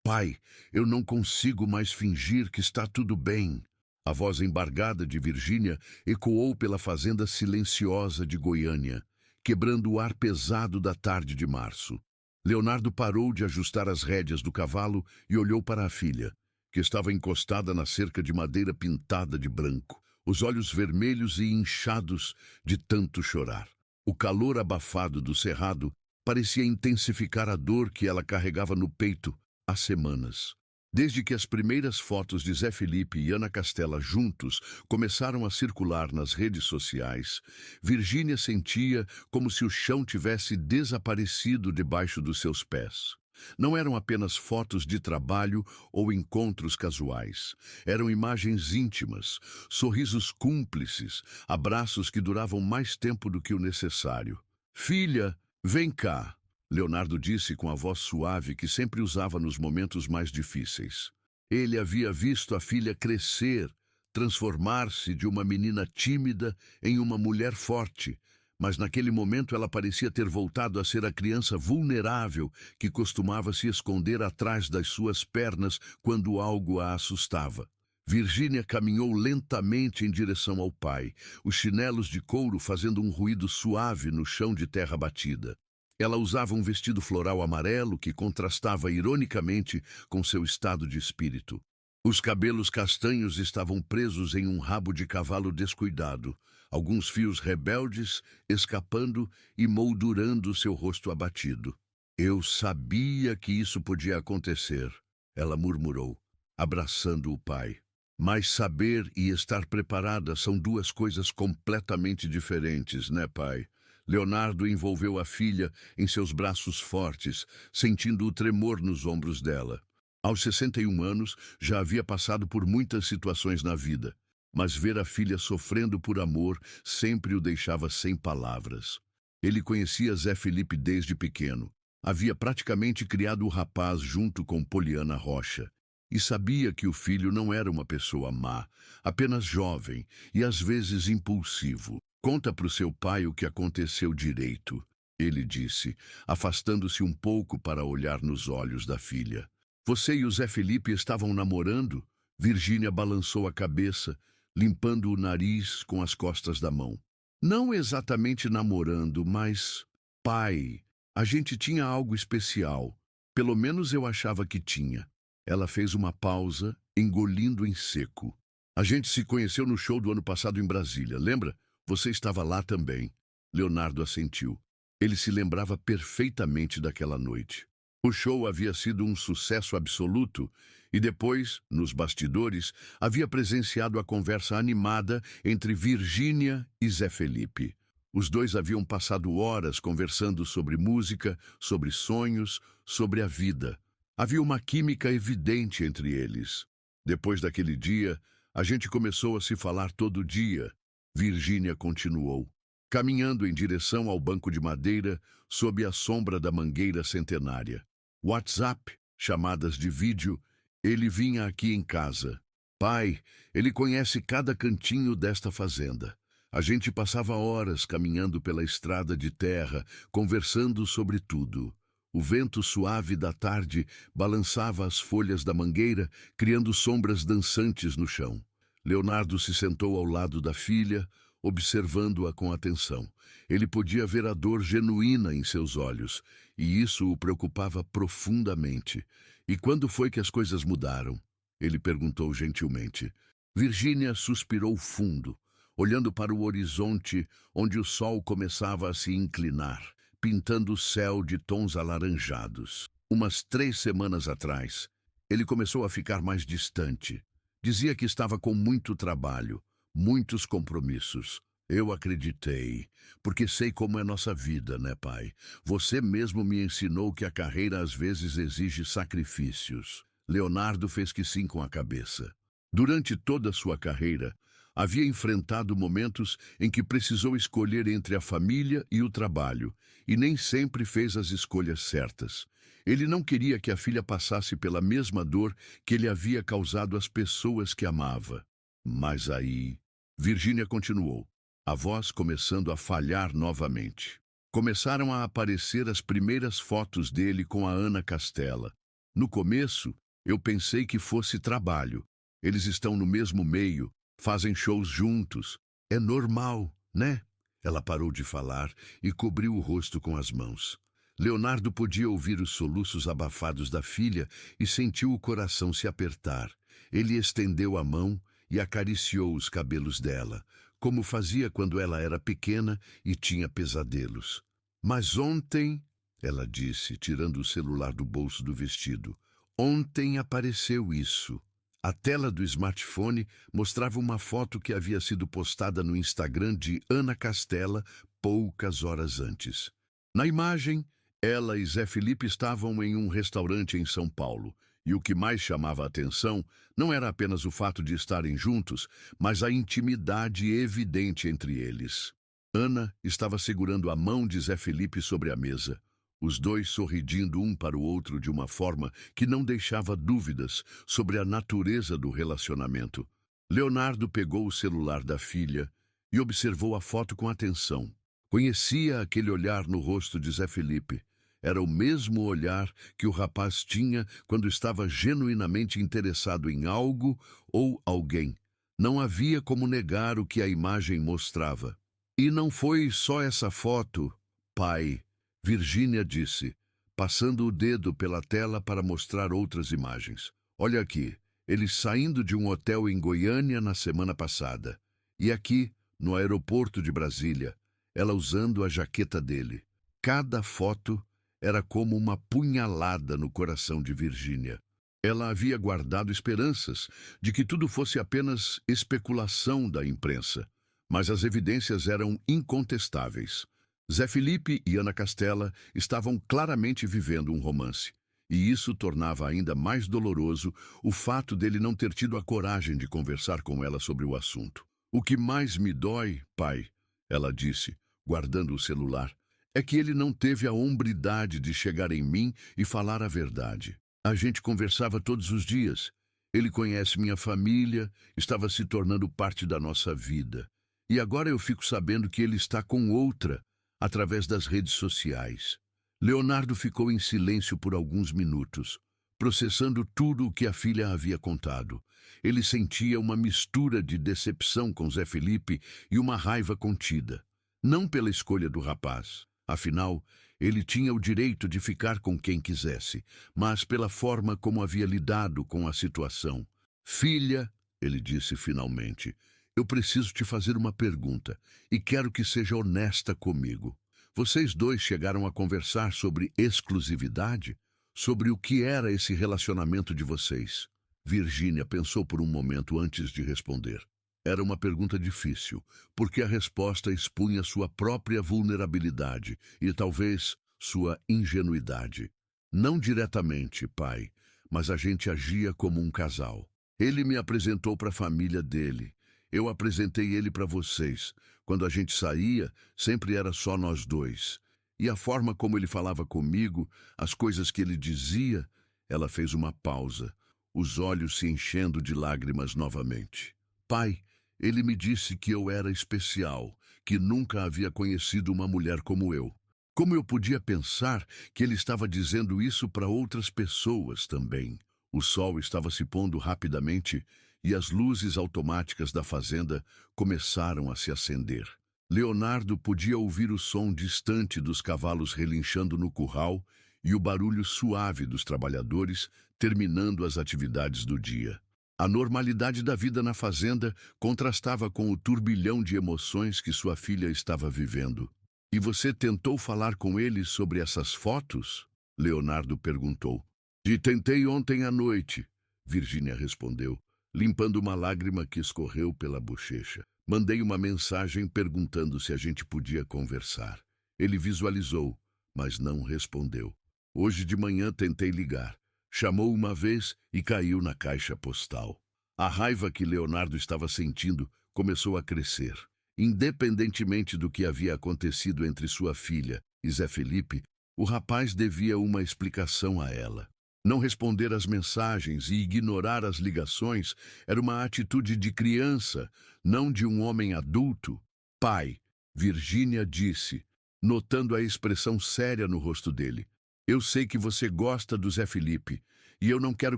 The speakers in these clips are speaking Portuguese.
Pai, eu não consigo mais fingir que está tudo bem. A voz embargada de Virgínia ecoou pela fazenda silenciosa de Goiânia, quebrando o ar pesado da tarde de março. Leonardo parou de ajustar as rédeas do cavalo e olhou para a filha, que estava encostada na cerca de madeira pintada de branco, os olhos vermelhos e inchados de tanto chorar. O calor abafado do cerrado parecia intensificar a dor que ela carregava no peito há semanas. Desde que as primeiras fotos de Zé Felipe e Ana Castela juntos começaram a circular nas redes sociais, Virgínia sentia como se o chão tivesse desaparecido debaixo dos seus pés. Não eram apenas fotos de trabalho ou encontros casuais. Eram imagens íntimas, sorrisos cúmplices, abraços que duravam mais tempo do que o necessário. Filha, vem cá. Leonardo disse com a voz suave que sempre usava nos momentos mais difíceis. Ele havia visto a filha crescer, transformar-se de uma menina tímida em uma mulher forte, mas naquele momento ela parecia ter voltado a ser a criança vulnerável que costumava se esconder atrás das suas pernas quando algo a assustava. Virgínia caminhou lentamente em direção ao pai, os chinelos de couro fazendo um ruído suave no chão de terra batida. Ela usava um vestido floral amarelo que contrastava ironicamente com seu estado de espírito. Os cabelos castanhos estavam presos em um rabo de cavalo descuidado, alguns fios rebeldes escapando e moldurando seu rosto abatido. Eu sabia que isso podia acontecer, ela murmurou, abraçando o pai. Mas saber e estar preparada são duas coisas completamente diferentes, né, pai? Leonardo envolveu a filha em seus braços fortes, sentindo o tremor nos ombros dela. Aos 61 anos, já havia passado por muitas situações na vida, mas ver a filha sofrendo por amor sempre o deixava sem palavras. Ele conhecia Zé Felipe desde pequeno. Havia praticamente criado o rapaz junto com Poliana Rocha. E sabia que o filho não era uma pessoa má, apenas jovem e às vezes impulsivo. Conta para o seu pai o que aconteceu direito, ele disse, afastando-se um pouco para olhar nos olhos da filha. Você e o Zé Felipe estavam namorando? Virgínia balançou a cabeça, limpando o nariz com as costas da mão. Não exatamente namorando, mas... Pai, a gente tinha algo especial. Pelo menos eu achava que tinha. Ela fez uma pausa, engolindo em seco. A gente se conheceu no show do ano passado em Brasília, lembra? Você estava lá também. Leonardo assentiu. Ele se lembrava perfeitamente daquela noite. O show havia sido um sucesso absoluto e depois, nos bastidores, havia presenciado a conversa animada entre Virgínia e Zé Felipe. Os dois haviam passado horas conversando sobre música, sobre sonhos, sobre a vida. Havia uma química evidente entre eles. Depois daquele dia, a gente começou a se falar todo dia. Virgínia continuou, caminhando em direção ao banco de madeira sob a sombra da mangueira centenária. WhatsApp, chamadas de vídeo, ele vinha aqui em casa. Pai, ele conhece cada cantinho desta fazenda. A gente passava horas caminhando pela estrada de terra, conversando sobre tudo. O vento suave da tarde balançava as folhas da mangueira, criando sombras dançantes no chão. Leonardo se sentou ao lado da filha, observando-a com atenção. Ele podia ver a dor genuína em seus olhos, e isso o preocupava profundamente. E quando foi que as coisas mudaram? Ele perguntou gentilmente. Virgínia suspirou fundo, olhando para o horizonte onde o sol começava a se inclinar, pintando o céu de tons alaranjados. Umas 3 semanas atrás, ele começou a ficar mais distante. Dizia que estava com muito trabalho, muitos compromissos. Eu acreditei, porque sei como é nossa vida, né, pai? Você mesmo me ensinou que a carreira às vezes exige sacrifícios. Leonardo fez que sim com a cabeça. Durante toda a sua carreira, havia enfrentado momentos em que precisou escolher entre a família e o trabalho, e nem sempre fez as escolhas certas. Ele não queria que a filha passasse pela mesma dor que ele havia causado às pessoas que amava. Mas aí... Virgínia continuou, a voz começando a falhar novamente. Começaram a aparecer as primeiras fotos dele com a Ana Castela. No começo, eu pensei que fosse trabalho. Eles estão no mesmo meio, fazem shows juntos. É normal, né? Ela parou de falar e cobriu o rosto com as mãos. Leonardo podia ouvir os soluços abafados da filha e sentiu o coração se apertar. Ele estendeu a mão e acariciou os cabelos dela, como fazia quando ela era pequena e tinha pesadelos. Mas ontem, ela disse, tirando o celular do bolso do vestido, ontem apareceu isso. A tela do smartphone mostrava uma foto que havia sido postada no Instagram de Ana Castela poucas horas antes. Na imagem, ela e Zé Felipe estavam em um restaurante em São Paulo, e o que mais chamava a atenção não era apenas o fato de estarem juntos, mas a intimidade evidente entre eles. Ana estava segurando a mão de Zé Felipe sobre a mesa, os dois sorrindo um para o outro de uma forma que não deixava dúvidas sobre a natureza do relacionamento. Leonardo pegou o celular da filha e observou a foto com atenção. Conhecia aquele olhar no rosto de Zé Felipe. Era o mesmo olhar que o rapaz tinha quando estava genuinamente interessado em algo ou alguém. Não havia como negar o que a imagem mostrava. E não foi só essa foto, pai, Virgínia disse, passando o dedo pela tela para mostrar outras imagens. Olha aqui, eles saindo de um hotel em Goiânia na semana passada. E aqui, no aeroporto de Brasília, ela usando a jaqueta dele. Cada foto era como uma punhalada no coração de Virgínia. Ela havia guardado esperanças de que tudo fosse apenas especulação da imprensa, mas as evidências eram incontestáveis. Zé Felipe e Ana Castela estavam claramente vivendo um romance, e isso tornava ainda mais doloroso o fato dele não ter tido a coragem de conversar com ela sobre o assunto. O que mais me dói, pai, ela disse, guardando o celular, é que ele não teve a hombridade de chegar em mim e falar a verdade. A gente conversava todos os dias. Ele conhece minha família, estava se tornando parte da nossa vida. E agora eu fico sabendo que ele está com outra, através das redes sociais. Leonardo ficou em silêncio por alguns minutos, processando tudo o que a filha havia contado. Ele sentia uma mistura de decepção com Zé Felipe e uma raiva contida. Não pela escolha do rapaz. Afinal, ele tinha o direito de ficar com quem quisesse, mas pela forma como havia lidado com a situação. Filha, ele disse finalmente, eu preciso te fazer uma pergunta e quero que seja honesta comigo. Vocês dois chegaram a conversar sobre exclusividade? Sobre o que era esse relacionamento de vocês? Virgínia pensou por um momento antes de responder. Era uma pergunta difícil, porque a resposta expunha sua própria vulnerabilidade e talvez sua ingenuidade. Não diretamente, pai, mas a gente agia como um casal. Ele me apresentou para a família dele. Eu apresentei ele para vocês. Quando a gente saía, sempre era só nós dois. E a forma como ele falava comigo, as coisas que ele dizia, ela fez uma pausa, os olhos se enchendo de lágrimas novamente. Pai, ele me disse que eu era especial, que nunca havia conhecido uma mulher como eu. Como eu podia pensar que ele estava dizendo isso para outras pessoas também? O sol estava se pondo rapidamente e as luzes automáticas da fazenda começaram a se acender. Leonardo podia ouvir o som distante dos cavalos relinchando no curral e o barulho suave dos trabalhadores terminando as atividades do dia. A normalidade da vida na fazenda contrastava com o turbilhão de emoções que sua filha estava vivendo. E você tentou falar com ele sobre essas fotos? Leonardo perguntou. E tentei ontem à noite, Virgínia respondeu, limpando uma lágrima que escorreu pela bochecha. Mandei uma mensagem perguntando se a gente podia conversar. Ele visualizou, mas não respondeu. Hoje de manhã tentei ligar. Chamou uma vez e caiu na caixa postal. A raiva que Leonardo estava sentindo começou a crescer. Independentemente do que havia acontecido entre sua filha e Zé Felipe, o rapaz devia uma explicação a ela. Não responder às mensagens e ignorar as ligações era uma atitude de criança, não de um homem adulto. Pai, Virgínia disse, notando a expressão séria no rosto dele. Eu sei que você gosta do Zé Felipe. e eu não quero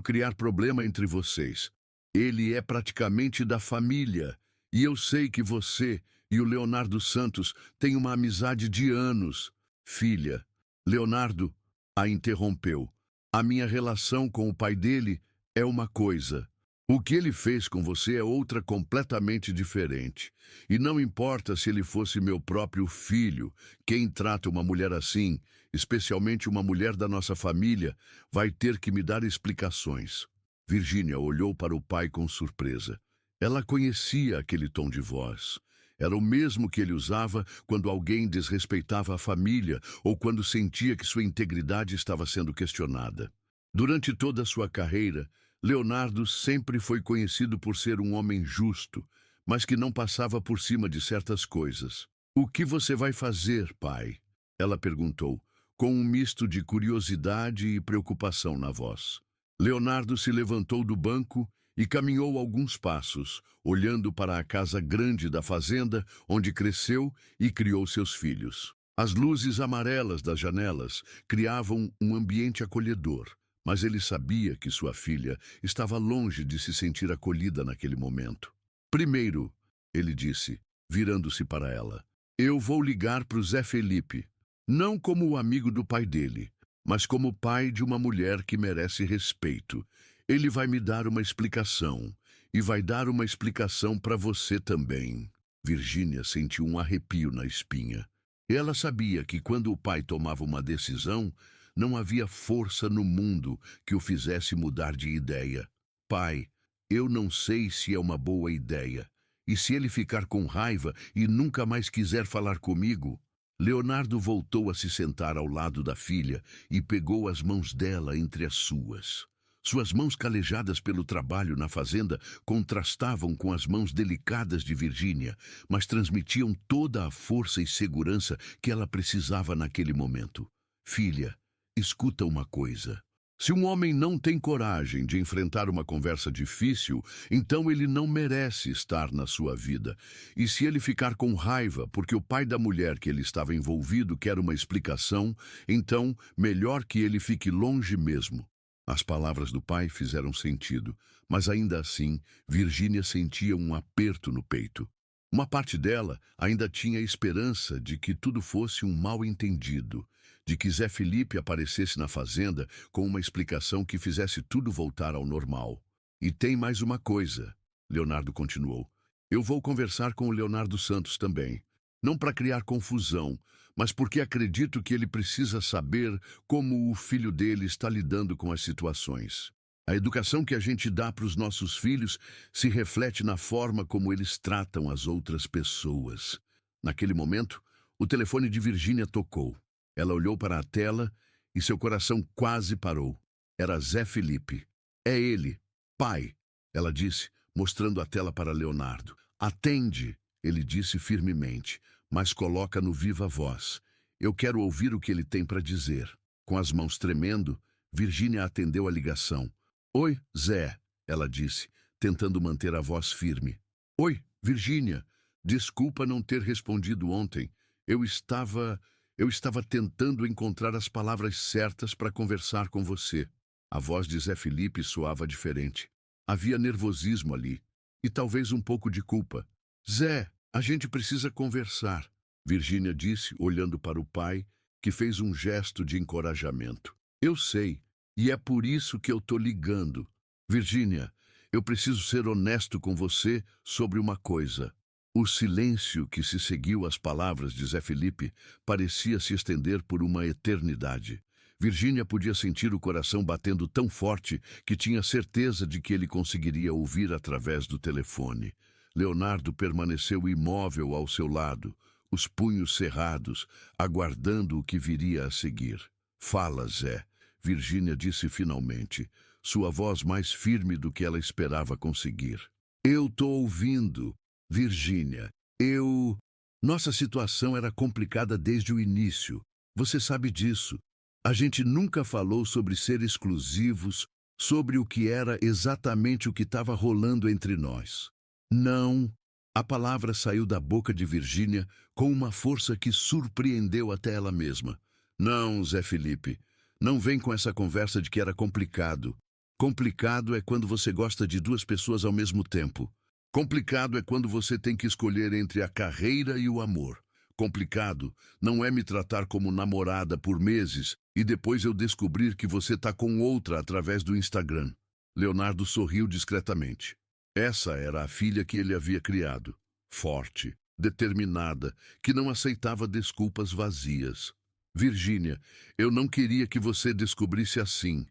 criar problema entre vocês. Ele é praticamente da família, e eu sei que você e o Leonardo Santos têm uma amizade de anos. Filha, Leonardo a interrompeu. A minha relação com o pai dele é uma coisa. O que ele fez com você é outra completamente diferente. E não importa se ele fosse meu próprio filho, quem trata uma mulher assim, especialmente uma mulher da nossa família, vai ter que me dar explicações. Virgínia olhou para o pai com surpresa. Ela conhecia aquele tom de voz. Era o mesmo que ele usava quando alguém desrespeitava a família ou quando sentia que sua integridade estava sendo questionada. Durante toda a sua carreira, Leonardo sempre foi conhecido por ser um homem justo, mas que não passava por cima de certas coisas. "O que você vai fazer, pai?" ela perguntou, com um misto de curiosidade e preocupação na voz. Leonardo se levantou do banco e caminhou alguns passos, olhando para a casa grande da fazenda, onde cresceu e criou seus filhos. As luzes amarelas das janelas criavam um ambiente acolhedor, mas ele sabia que sua filha estava longe de se sentir acolhida naquele momento. "Primeiro", ele disse, virando-se para ela, "eu vou ligar para o Zé Felipe, não como o amigo do pai dele, mas como pai de uma mulher que merece respeito. Ele vai me dar uma explicação, e vai dar uma explicação para você também." Virgínia sentiu um arrepio na espinha. Ela sabia que quando o pai tomava uma decisão, não havia força no mundo que o fizesse mudar de ideia. "Pai, eu não sei se é uma boa ideia. E se ele ficar com raiva e nunca mais quiser falar comigo?" Leonardo voltou a se sentar ao lado da filha e pegou as mãos dela entre as suas. Suas mãos calejadas pelo trabalho na fazenda contrastavam com as mãos delicadas de Virgínia, mas transmitiam toda a força e segurança que ela precisava naquele momento. "Filha, escuta uma coisa. Se um homem não tem coragem de enfrentar uma conversa difícil, então ele não merece estar na sua vida. E se ele ficar com raiva porque o pai da mulher que ele estava envolvido quer uma explicação, então melhor que ele fique longe mesmo." As palavras do pai fizeram sentido, mas ainda assim, Virgínia sentia um aperto no peito. Uma parte dela ainda tinha esperança de que tudo fosse um mal-entendido, de que Zé Felipe aparecesse na fazenda com uma explicação que fizesse tudo voltar ao normal. "E tem mais uma coisa", Leonardo continuou. "Eu vou conversar com o Leonardo Santos também. Não para criar confusão, mas porque acredito que ele precisa saber como o filho dele está lidando com as situações. A educação que a gente dá para os nossos filhos se reflete na forma como eles tratam as outras pessoas." Naquele momento, o telefone de Virgínia tocou. Ela olhou para a tela e seu coração quase parou. Era Zé Felipe. "É ele, pai", ela disse, mostrando a tela para Leonardo. "Atende", ele disse firmemente, "mas coloca no viva voz. Eu quero ouvir o que ele tem para dizer." Com as mãos tremendo, Virgínia atendeu a ligação. "Oi, Zé", ela disse, tentando manter a voz firme. "Oi, Virgínia. Desculpa não ter respondido ontem. Eu estava tentando encontrar as palavras certas para conversar com você." A voz de Zé Felipe soava diferente. Havia nervosismo ali, e talvez um pouco de culpa. "Zé, a gente precisa conversar", Virgínia disse, olhando para o pai, que fez um gesto de encorajamento. "Eu sei, e é por isso que eu tô ligando. Virgínia, eu preciso ser honesto com você sobre uma coisa." O silêncio que se seguiu às palavras de Zé Felipe parecia se estender por uma eternidade. Virgínia podia sentir o coração batendo tão forte que tinha certeza de que ele conseguiria ouvir através do telefone. Leonardo permaneceu imóvel ao seu lado, os punhos cerrados, aguardando o que viria a seguir. "Fala, Zé", Virgínia disse finalmente, sua voz mais firme do que ela esperava conseguir. "Eu tô ouvindo, Virgínia. Nossa situação era complicada desde o início. Você sabe disso. A gente nunca falou sobre ser exclusivos, sobre o que era exatamente o que estava rolando entre nós." "Não." A palavra saiu da boca de Virgínia com uma força que surpreendeu até ela mesma. "Não, Zé Felipe. Não vem com essa conversa de que era complicado. Complicado é quando você gosta de duas pessoas ao mesmo tempo. Complicado é quando você tem que escolher entre a carreira e o amor. Complicado não é me tratar como namorada por meses e depois eu descobrir que você tá com outra através do Instagram. Leonardo sorriu discretamente. Essa era a filha que ele havia criado. Forte, determinada, que não aceitava desculpas vazias. Virgínia, eu não queria que você descobrisse assim.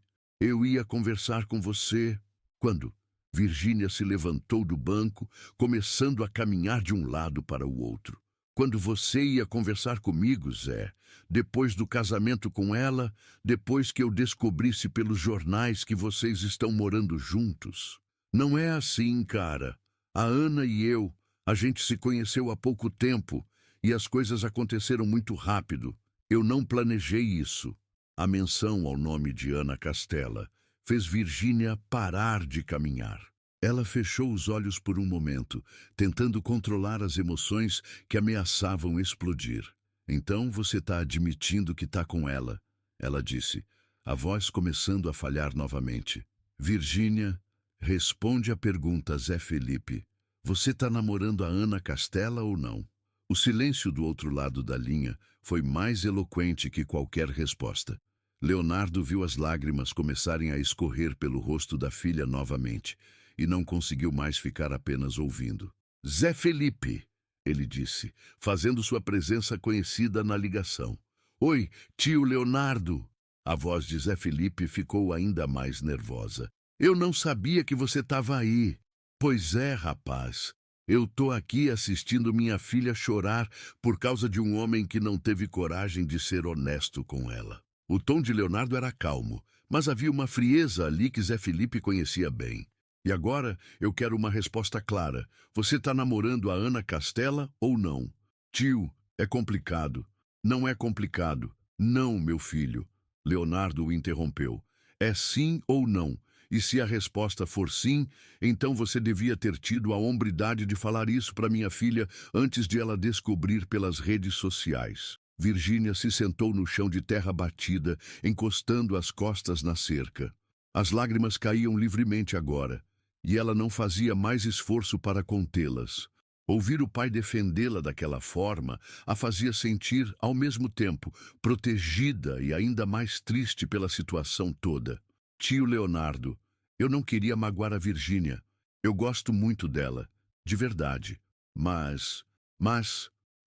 Eu ia conversar com você. Quando? Virgínia se levantou do banco, começando a caminhar de um lado para o outro. Quando você ia conversar comigo, Zé, depois do casamento com ela, depois que eu descobrisse pelos jornais que vocês estão morando juntos. Não é assim, cara. A Ana e eu, a gente se conheceu há pouco tempo e as coisas aconteceram muito rápido. Eu não planejei isso. A menção ao nome de Ana Castela fez Virgínia parar de caminhar. Ela fechou os olhos por um momento, tentando controlar as emoções que ameaçavam explodir. Então você está admitindo que está com ela, ela disse, a voz começando a falhar novamente. Virgínia, responde a pergunta, Zé Felipe. Você está namorando a Ana Castela ou não? O silêncio do outro lado da linha foi mais eloquente que qualquer resposta. Leonardo viu as lágrimas começarem a escorrer pelo rosto da filha novamente e não conseguiu mais ficar apenas ouvindo. Zé Felipe, ele disse, fazendo sua presença conhecida na ligação. Oi, tio Leonardo. A voz de Zé Felipe ficou ainda mais nervosa. Eu não sabia que você estava aí. Pois é, rapaz. Eu tô aqui assistindo minha filha chorar por causa de um homem que não teve coragem de ser honesto com ela. O tom de Leonardo era calmo, mas havia uma frieza ali que Zé Felipe conhecia bem. E agora eu quero uma resposta clara. Você está namorando a Ana Castela ou não? Tio, é complicado. Não é complicado. Não, meu filho. Leonardo o interrompeu. É sim ou não? E se a resposta for sim, então você devia ter tido a hombridade de falar isso para minha filha antes de ela descobrir pelas redes sociais. Virgínia se sentou no chão de terra batida, encostando as costas na cerca. As lágrimas caíam livremente agora, e ela não fazia mais esforço para contê-las. Ouvir o pai defendê-la daquela forma a fazia sentir, ao mesmo tempo, protegida e ainda mais triste pela situação toda. Tio Leonardo, eu não queria magoar a Virgínia. Eu gosto muito dela, de verdade. Mas,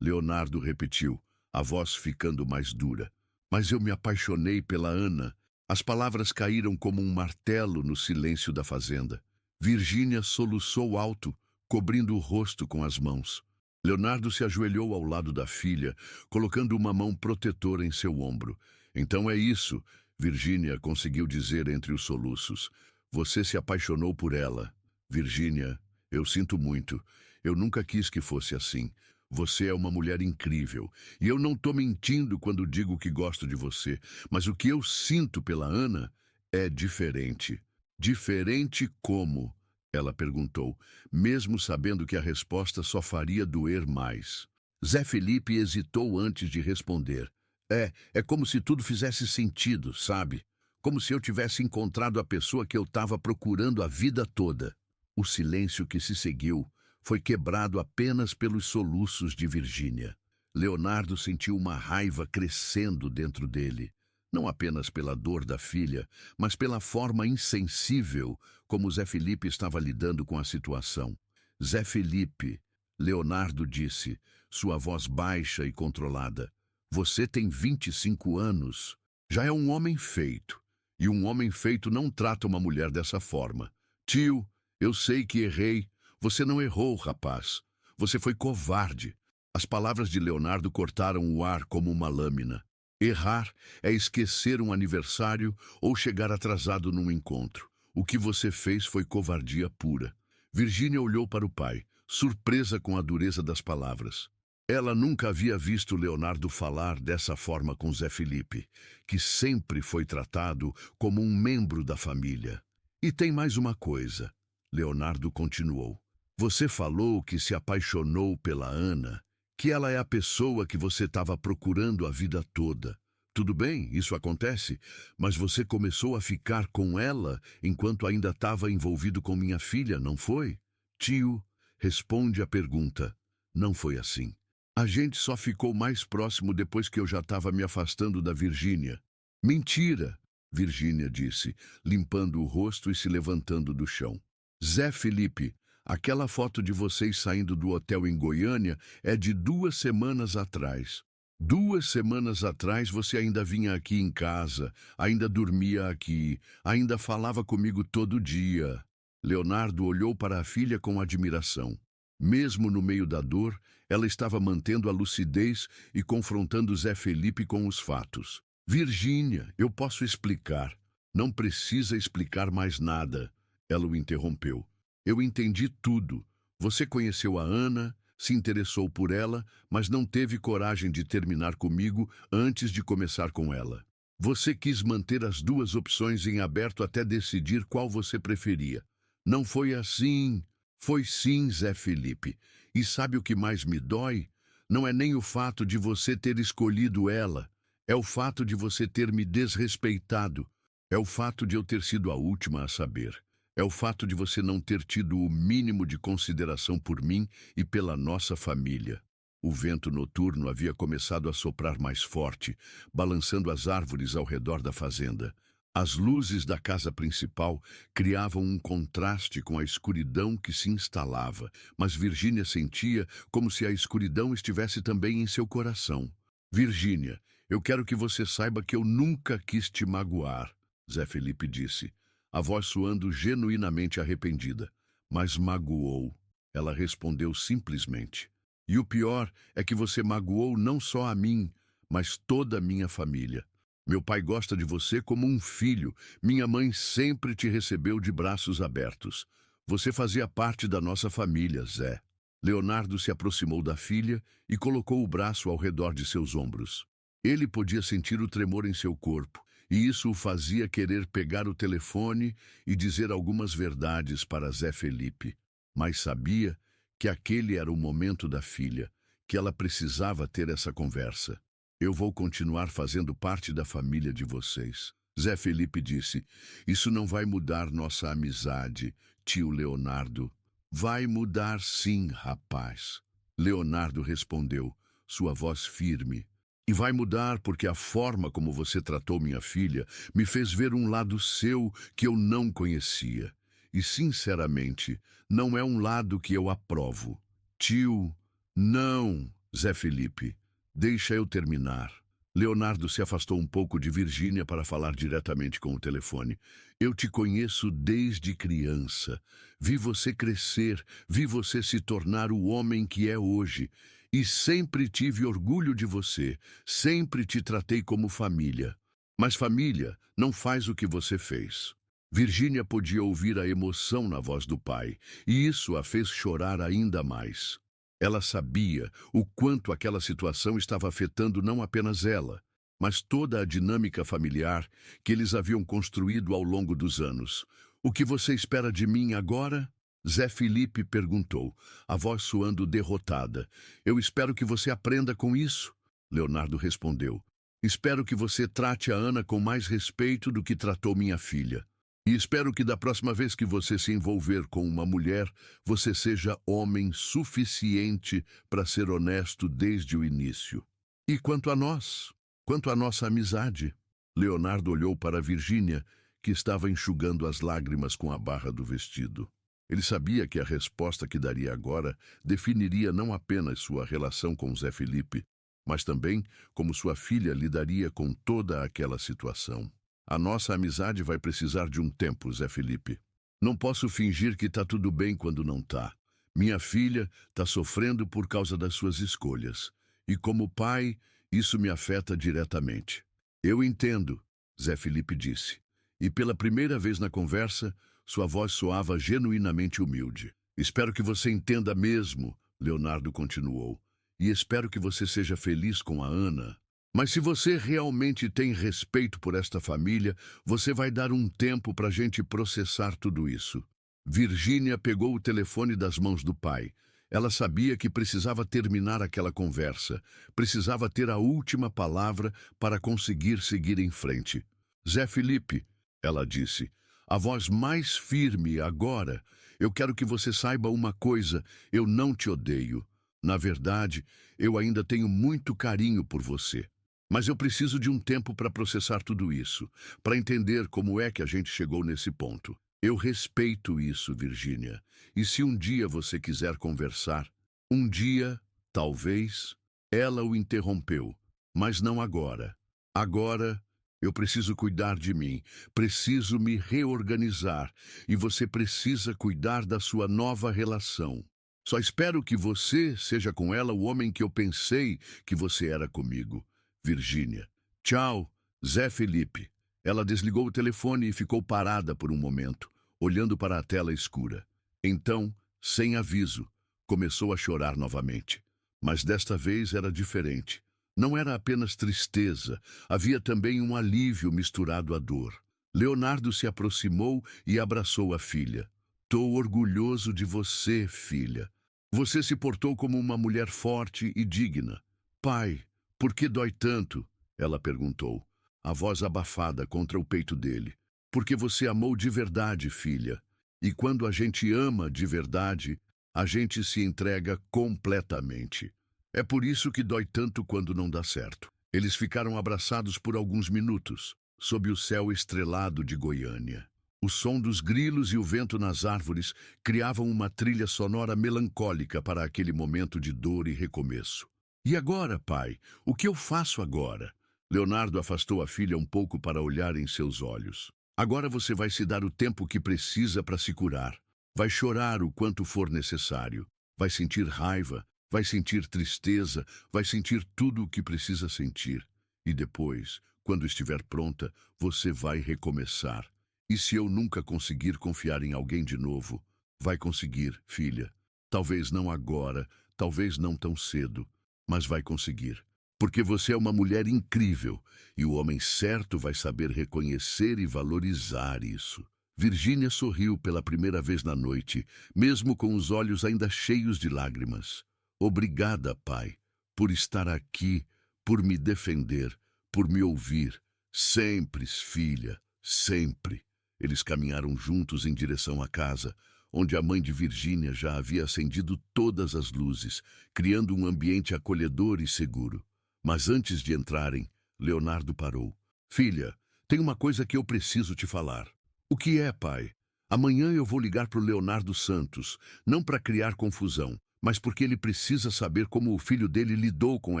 Leonardo repetiu, a voz ficando mais dura. Mas eu me apaixonei pela Ana. As palavras caíram como um martelo no silêncio da fazenda. Virgínia soluçou alto, cobrindo o rosto com as mãos. Leonardo se ajoelhou ao lado da filha, colocando uma mão protetora em seu ombro. Então é isso, Virgínia conseguiu dizer entre os soluços. Você se apaixonou por ela. Virgínia, eu sinto muito. Eu nunca quis que fosse assim. Você é uma mulher incrível. E eu não tô mentindo quando digo que gosto de você. Mas o que eu sinto pela Ana é diferente. Diferente como? Ela perguntou, mesmo sabendo que a resposta só faria doer mais. Zé Felipe hesitou antes de responder. É como se tudo fizesse sentido, sabe? Como se eu tivesse encontrado a pessoa que eu estava procurando a vida toda. O silêncio que se seguiu foi quebrado apenas pelos soluços de Virgínia. Leonardo sentiu uma raiva crescendo dentro dele. Não apenas pela dor da filha, mas pela forma insensível como Zé Felipe estava lidando com a situação. Zé Felipe, Leonardo disse, sua voz baixa e controlada. Você tem 25 anos. Já é um homem feito. E um homem feito não trata uma mulher dessa forma. Tio, eu sei que errei. Você não errou, rapaz. Você foi covarde. As palavras de Leonardo cortaram o ar como uma lâmina. Errar é esquecer um aniversário ou chegar atrasado num encontro. O que você fez foi covardia pura. Virgínia olhou para o pai, surpresa com a dureza das palavras. Ela nunca havia visto Leonardo falar dessa forma com Zé Felipe, que sempre foi tratado como um membro da família. E tem mais uma coisa, Leonardo continuou. Você falou que se apaixonou pela Ana, que ela é a pessoa que você estava procurando a vida toda. Tudo bem, isso acontece, mas você começou a ficar com ela enquanto ainda estava envolvido com minha filha, não foi? Tio, responde a pergunta. Não foi assim. A gente só ficou mais próximo depois que eu já estava me afastando da Virgínia. Mentira, Virgínia disse, limpando o rosto e se levantando do chão. Zé Felipe, aquela foto de vocês saindo do hotel em Goiânia é de 2 semanas atrás. 2 semanas atrás você ainda vinha aqui em casa, ainda dormia aqui, ainda falava comigo todo dia. Leonardo olhou para a filha com admiração. Mesmo no meio da dor, ela estava mantendo a lucidez e confrontando Zé Felipe com os fatos. Virgínia, eu posso explicar. Não precisa explicar mais nada. Ela o interrompeu. Eu entendi tudo. Você conheceu a Ana, se interessou por ela, mas não teve coragem de terminar comigo antes de começar com ela. Você quis manter as duas opções em aberto até decidir qual você preferia. Não foi assim. Foi sim, Zé Felipe. E sabe o que mais me dói? Não é nem o fato de você ter escolhido ela. É o fato de você ter me desrespeitado. É o fato de eu ter sido a última a saber. É o fato de você não ter tido o mínimo de consideração por mim e pela nossa família. O vento noturno havia começado a soprar mais forte, balançando as árvores ao redor da fazenda. As luzes da casa principal criavam um contraste com a escuridão que se instalava, mas Virgínia sentia como se a escuridão estivesse também em seu coração. Virgínia, eu quero que você saiba que eu nunca quis te magoar, Zé Felipe disse, a voz soando genuinamente arrependida. Mas magoou. Ela respondeu simplesmente. E o pior é que você magoou não só a mim, mas toda a minha família. Meu pai gosta de você como um filho. Minha mãe sempre te recebeu de braços abertos. Você fazia parte da nossa família, Zé. Leonardo se aproximou da filha e colocou o braço ao redor de seus ombros. Ele podia sentir o tremor em seu corpo, e isso o fazia querer pegar o telefone e dizer algumas verdades para Zé Felipe. Mas sabia que aquele era o momento da filha, que ela precisava ter essa conversa. Eu vou continuar fazendo parte da família de vocês. Zé Felipe disse, isso não vai mudar nossa amizade, tio Leonardo. Vai mudar sim, rapaz. Leonardo respondeu, sua voz firme. E vai mudar porque a forma como você tratou minha filha me fez ver um lado seu que eu não conhecia. E, sinceramente, não é um lado que eu aprovo. Tio, não, Zé Felipe. Deixa eu terminar. Leonardo se afastou um pouco de Virgínia para falar diretamente com o telefone. Eu te conheço desde criança. Vi você crescer, vi você se tornar o homem que é hoje. E sempre tive orgulho de você, sempre te tratei como família. Mas família não faz o que você fez. Virgínia podia ouvir a emoção na voz do pai, e isso a fez chorar ainda mais. Ela sabia o quanto aquela situação estava afetando não apenas ela, mas toda a dinâmica familiar que eles haviam construído ao longo dos anos. O que você espera de mim agora? Zé Felipe perguntou, a voz soando derrotada. Eu espero que você aprenda com isso. Leonardo respondeu. Espero que você trate a Ana com mais respeito do que tratou minha filha. E espero que da próxima vez que você se envolver com uma mulher, você seja homem suficiente para ser honesto desde o início. E quanto a nós? Quanto à nossa amizade? Leonardo olhou para Virgínia, que estava enxugando as lágrimas com a barra do vestido. Ele sabia que a resposta que daria agora definiria não apenas sua relação com Zé Felipe, mas também como sua filha lidaria com toda aquela situação. A nossa amizade vai precisar de um tempo, Zé Felipe. Não posso fingir que tá tudo bem quando não tá. Minha filha tá sofrendo por causa das suas escolhas. E como pai, isso me afeta diretamente. Eu entendo, Zé Felipe disse. E pela primeira vez na conversa, sua voz soava genuinamente humilde. Espero que você entenda mesmo, Leonardo continuou. E espero que você seja feliz com a Ana. Mas se você realmente tem respeito por esta família, você vai dar um tempo para a gente processar tudo isso. Virgínia pegou o telefone das mãos do pai. Ela sabia que precisava terminar aquela conversa, precisava ter a última palavra para conseguir seguir em frente. Zé Felipe, ela disse, a voz mais firme agora. Eu quero que você saiba uma coisa, eu não te odeio. Na verdade, eu ainda tenho muito carinho por você. Mas eu preciso de um tempo para processar tudo isso, para entender como é que a gente chegou nesse ponto. Eu respeito isso, Virgínia. E se um dia você quiser conversar, um dia, talvez, ela o interrompeu, mas não agora. Agora, eu preciso cuidar de mim, preciso me reorganizar e você precisa cuidar da sua nova relação. Só espero que você seja com ela o homem que eu pensei que você era comigo, Virgínia. Tchau, Zé Felipe. Ela desligou o telefone e ficou parada por um momento, olhando para a tela escura. Então, sem aviso, começou a chorar novamente. Mas desta vez era diferente. Não era apenas tristeza, havia também um alívio misturado à dor. Leonardo se aproximou e abraçou a filha. "Tô orgulhoso de você, filha. Você se portou como uma mulher forte e digna." "Pai, por que dói tanto?" ela perguntou, a voz abafada contra o peito dele. "Porque você amou de verdade, filha. E quando a gente ama de verdade, a gente se entrega completamente. É por isso que dói tanto quando não dá certo." Eles ficaram abraçados por alguns minutos, sob o céu estrelado de Goiânia. O som dos grilos e o vento nas árvores criavam uma trilha sonora melancólica para aquele momento de dor e recomeço. "E agora, pai? O que eu faço agora?" Leonardo afastou a filha um pouco para olhar em seus olhos. "Agora você vai se dar o tempo que precisa para se curar. Vai chorar o quanto for necessário. Vai sentir raiva, vai sentir tristeza, vai sentir tudo o que precisa sentir. E depois, quando estiver pronta, você vai recomeçar. E se eu nunca conseguir confiar em alguém de novo, vai conseguir, filha. Talvez não agora, talvez não tão cedo, mas vai conseguir. Porque você é uma mulher incrível, e o homem certo vai saber reconhecer e valorizar isso." Virgínia sorriu pela primeira vez na noite, mesmo com os olhos ainda cheios de lágrimas. "Obrigada, pai, por estar aqui, por me defender, por me ouvir. Sempre, filha, sempre." Eles caminharam juntos em direção à casa, onde a mãe de Virgínia já havia acendido todas as luzes, criando um ambiente acolhedor e seguro. Mas antes de entrarem, Leonardo parou. "Filha, tem uma coisa que eu preciso te falar." "O que é, pai?" "Amanhã eu vou ligar para o Leonardo Santos, não para criar confusão, mas porque ele precisa saber como o filho dele lidou com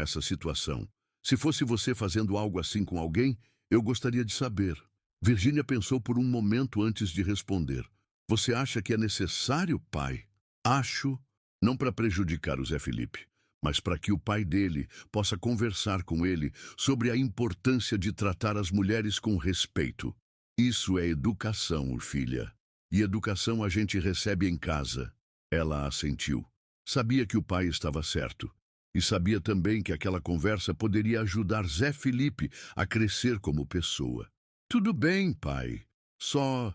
essa situação. Se fosse você fazendo algo assim com alguém, eu gostaria de saber." Virgínia pensou por um momento antes de responder. "Você acha que é necessário, pai?" "Acho, não para prejudicar o Zé Felipe, mas para que o pai dele possa conversar com ele sobre a importância de tratar as mulheres com respeito. Isso é educação, filha. E educação a gente recebe em casa." Ela assentiu. Sabia que o pai estava certo. E sabia também que aquela conversa poderia ajudar Zé Felipe a crescer como pessoa. "Tudo bem, pai. Só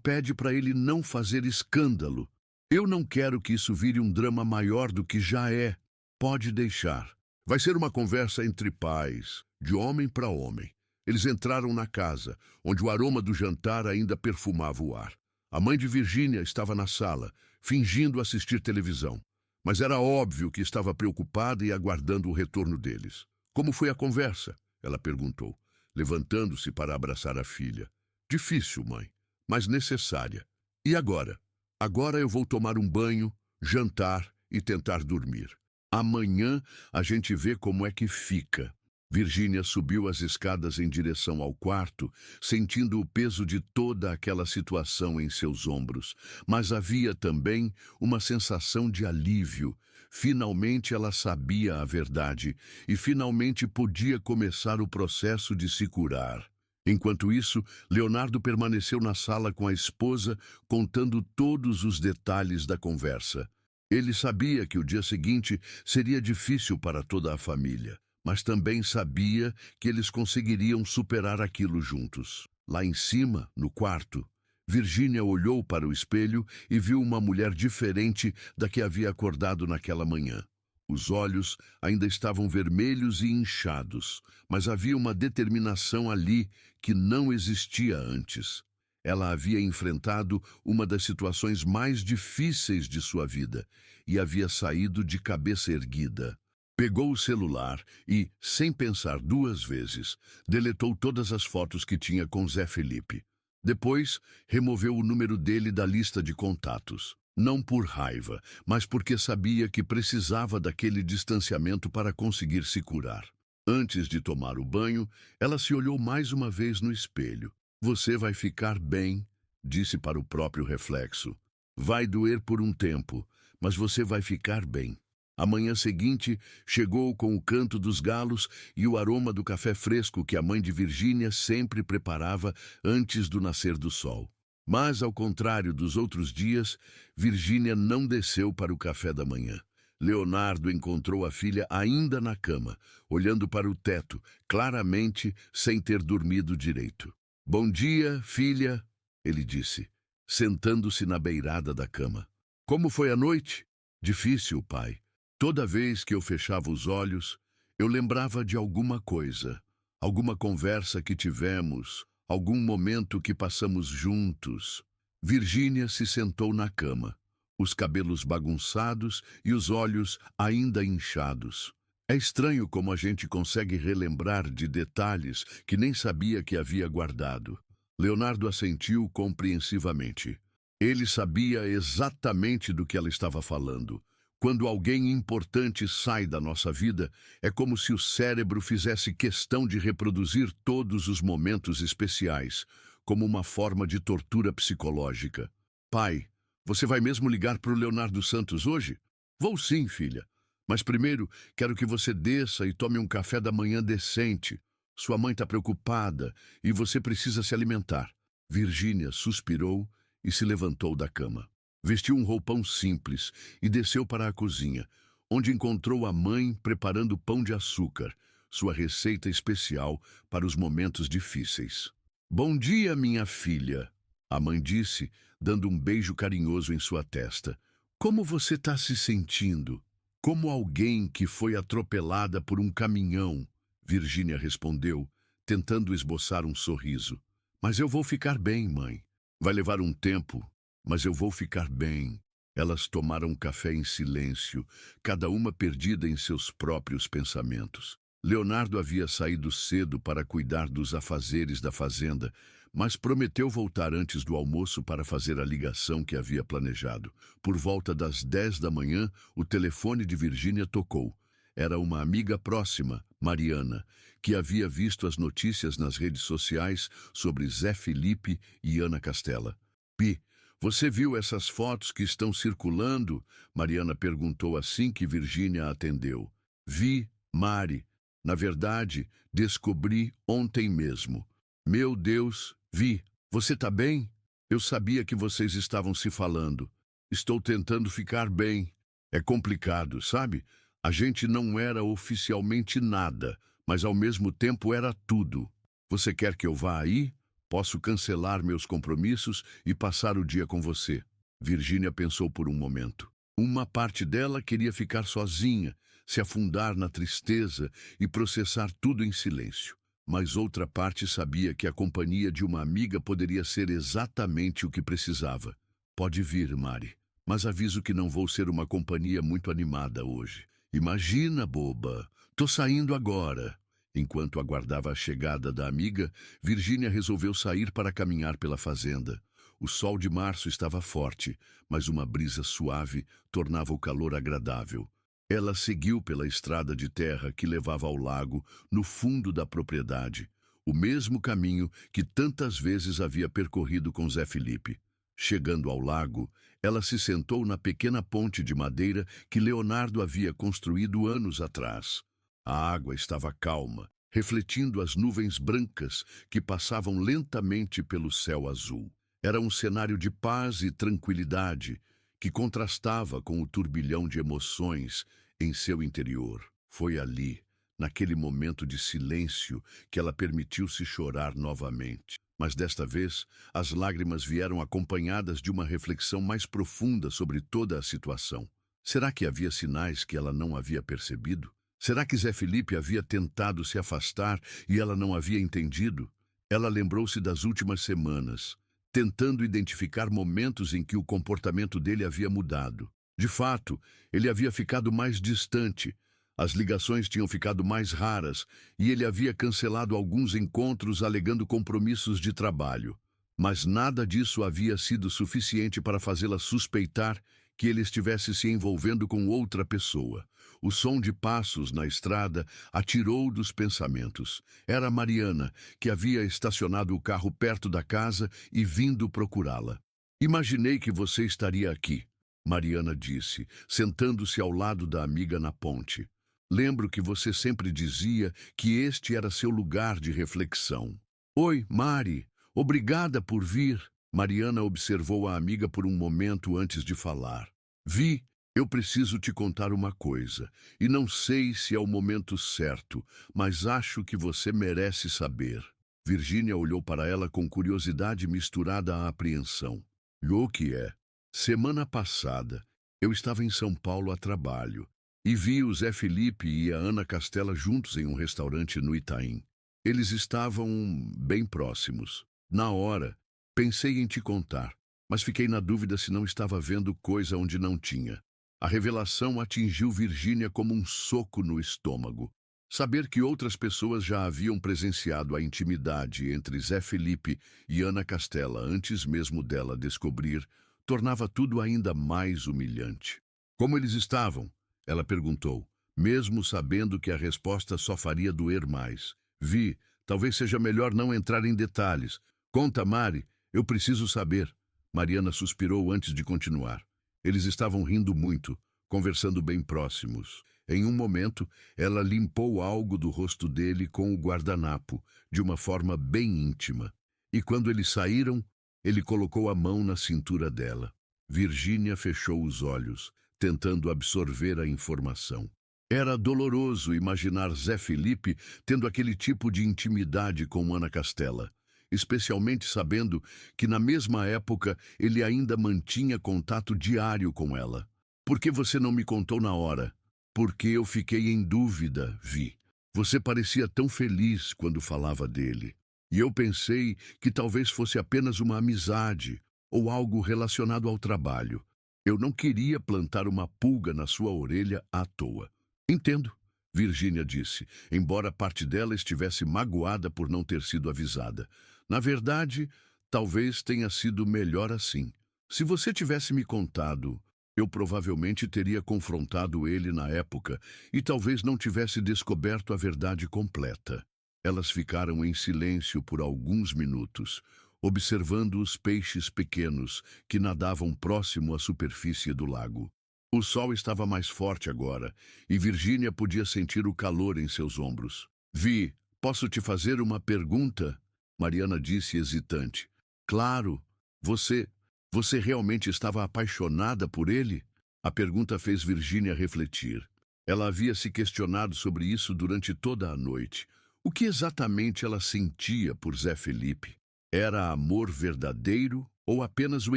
pede para ele não fazer escândalo. Eu não quero que isso vire um drama maior do que já é. Pode deixar. Vai ser uma conversa entre pais, de homem para homem." Eles entraram na casa, onde o aroma do jantar ainda perfumava o ar. A mãe de Virgínia estava na sala, fingindo assistir televisão. Mas era óbvio que estava preocupada e aguardando o retorno deles. "Como foi a conversa?" ela perguntou, levantando-se para abraçar a filha. "Difícil, mãe, mas necessária. E agora?" "Agora eu vou tomar um banho, jantar e tentar dormir. Amanhã a gente vê como é que fica." Virgínia subiu as escadas em direção ao quarto, sentindo o peso de toda aquela situação em seus ombros. Mas havia também uma sensação de alívio. Finalmente ela sabia a verdade e finalmente podia começar o processo de se curar. Enquanto isso, Leonardo permaneceu na sala com a esposa, contando todos os detalhes da conversa. Ele sabia que o dia seguinte seria difícil para toda a família, mas também sabia que eles conseguiriam superar aquilo juntos. Lá em cima, no quarto, Virgínia olhou para o espelho e viu uma mulher diferente da que havia acordado naquela manhã. Os olhos ainda estavam vermelhos e inchados, mas havia uma determinação ali que não existia antes. Ela havia enfrentado uma das situações mais difíceis de sua vida e havia saído de cabeça erguida. Pegou o celular e, sem pensar duas vezes, deletou todas as fotos que tinha com Zé Felipe. Depois, removeu o número dele da lista de contatos. Não por raiva, mas porque sabia que precisava daquele distanciamento para conseguir se curar. Antes de tomar o banho, ela se olhou mais uma vez no espelho. Você vai ficar bem, disse para o próprio reflexo. Vai doer por um tempo, mas você vai ficar bem. A manhã seguinte chegou com o canto dos galos e o aroma do café fresco que a mãe de Virgínia sempre preparava antes do nascer do sol. Mas, ao contrário dos outros dias, Virgínia não desceu para o café da manhã. Leonardo encontrou a filha ainda na cama, olhando para o teto, claramente sem ter dormido direito. Bom dia, filha, ele disse, sentando-se na beirada da cama. Como foi a noite? Difícil, pai. Toda vez que eu fechava os olhos, eu lembrava de alguma coisa, alguma conversa que tivemos, algum momento que passamos juntos. Virgínia se sentou na cama, os cabelos bagunçados e os olhos ainda inchados. É estranho como a gente consegue relembrar de detalhes que nem sabia que havia guardado. Leonardo assentiu compreensivamente. Ele sabia exatamente do que ela estava falando. Quando alguém importante sai da nossa vida, é como se o cérebro fizesse questão de reproduzir todos os momentos especiais, como uma forma de tortura psicológica. Pai, você vai mesmo ligar para o Leonardo Santos hoje? Vou sim, filha. Mas primeiro quero que você desça e tome um café da manhã decente. Sua mãe está preocupada e você precisa se alimentar. Virgínia suspirou e se levantou da cama. Vestiu um roupão simples e desceu para a cozinha, onde encontrou a mãe preparando pão de açúcar, sua receita especial para os momentos difíceis. Bom dia, minha filha, a mãe disse, dando um beijo carinhoso em sua testa. Como você está se sentindo? Como alguém que foi atropelada por um caminhão, Virgínia respondeu, tentando esboçar um sorriso. Mas eu vou ficar bem, mãe. Vai levar um tempo, mas eu vou ficar bem. Elas tomaram café em silêncio, cada uma perdida em seus próprios pensamentos. Leonardo havia saído cedo para cuidar dos afazeres da fazenda, mas prometeu voltar antes do almoço para fazer a ligação que havia planejado. Por volta das 10 da manhã, o telefone de Virgínia tocou. Era uma amiga próxima, Mariana, que havia visto as notícias nas redes sociais sobre Zé Felipe e Ana Castela. Pi, você viu essas fotos que estão circulando? Mariana perguntou assim que Virgínia atendeu. Vi, Mari. Na verdade, descobri ontem mesmo. Meu Deus, Vi, você está bem? Eu sabia que vocês estavam se falando. Estou tentando ficar bem. É complicado, sabe? A gente não era oficialmente nada, mas ao mesmo tempo era tudo. Você quer que eu vá aí? Posso cancelar meus compromissos e passar o dia com você. Virgínia pensou por um momento. Uma parte dela queria ficar sozinha, se afundar na tristeza e processar tudo em silêncio. Mas outra parte sabia que a companhia de uma amiga poderia ser exatamente o que precisava. Pode vir, Mari, mas aviso que não vou ser uma companhia muito animada hoje. Imagina, boba, tô saindo agora. Enquanto aguardava a chegada da amiga, Virgínia resolveu sair para caminhar pela fazenda. O sol de março estava forte, mas uma brisa suave tornava o calor agradável. Ela seguiu pela estrada de terra que levava ao lago, no fundo da propriedade, o mesmo caminho que tantas vezes havia percorrido com Zé Felipe. Chegando ao lago, ela se sentou na pequena ponte de madeira que Leonardo havia construído anos atrás. A água estava calma, refletindo as nuvens brancas que passavam lentamente pelo céu azul. Era um cenário de paz e tranquilidade que contrastava com o turbilhão de emoções em seu interior. Foi ali, naquele momento de silêncio, que ela permitiu-se chorar novamente. Mas desta vez, as lágrimas vieram acompanhadas de uma reflexão mais profunda sobre toda a situação. Será que havia sinais que ela não havia percebido? Será que Zé Felipe havia tentado se afastar e ela não havia entendido? Ela lembrou-se das últimas semanas, tentando identificar momentos em que o comportamento dele havia mudado. De fato, ele havia ficado mais distante, as ligações tinham ficado mais raras e ele havia cancelado alguns encontros alegando compromissos de trabalho. Mas nada disso havia sido suficiente para fazê-la suspeitar que ele estivesse se envolvendo com outra pessoa. O som de passos na estrada a tirou dos pensamentos. Era Mariana, que havia estacionado o carro perto da casa e vindo procurá-la. "Imaginei que você estaria aqui", Mariana disse, sentando-se ao lado da amiga na ponte. "Lembro que você sempre dizia que este era seu lugar de reflexão." "Oi, Mari. Obrigada por vir." Mariana observou a amiga por um momento antes de falar. "Vi, eu preciso te contar uma coisa, e não sei se é o momento certo, mas acho que você merece saber." Virgínia olhou para ela com curiosidade misturada à apreensão. "O que é?" "Semana passada, eu estava em São Paulo a trabalho e vi o Zé Felipe e a Ana Castela juntos em um restaurante no Itaim. Eles estavam bem próximos. Na hora, pensei em te contar, mas fiquei na dúvida se não estava vendo coisa onde não tinha." A revelação atingiu Virgínia como um soco no estômago. Saber que outras pessoas já haviam presenciado a intimidade entre Zé Felipe e Ana Castela antes mesmo dela descobrir tornava tudo ainda mais humilhante. "Como eles estavam?" ela perguntou, mesmo sabendo que a resposta só faria doer mais. "Vi, talvez seja melhor não entrar em detalhes. Conta, Mari, eu preciso saber." Mariana suspirou antes de continuar. Eles estavam rindo muito, conversando bem próximos. Em um momento, ela limpou algo do rosto dele com o guardanapo, de uma forma bem íntima. E quando eles saíram, ele colocou a mão na cintura dela. Virgínia fechou os olhos, tentando absorver a informação. Era doloroso imaginar Zé Felipe tendo aquele tipo de intimidade com Ana Castela, especialmente sabendo que na mesma época ele ainda mantinha contato diário com ela. "Por que você não me contou na hora?" "Porque eu fiquei em dúvida, Vi. Você parecia tão feliz quando falava dele. E eu pensei que talvez fosse apenas uma amizade ou algo relacionado ao trabalho. Eu não queria plantar uma pulga na sua orelha à toa." "Entendo", Virgínia disse, embora parte dela estivesse magoada por não ter sido avisada. "Na verdade, talvez tenha sido melhor assim. Se você tivesse me contado, eu provavelmente teria confrontado ele na época e talvez não tivesse descoberto a verdade completa." Elas ficaram em silêncio por alguns minutos, observando os peixes pequenos que nadavam próximo à superfície do lago. O sol estava mais forte agora, e Virgínia podia sentir o calor em seus ombros. "Vi, posso te fazer uma pergunta?" Mariana disse hesitante. "Claro. Você realmente estava apaixonada por ele?" A pergunta fez Virgínia refletir. Ela havia se questionado sobre isso durante toda a noite. O que exatamente ela sentia por Zé Felipe? Era amor verdadeiro ou apenas o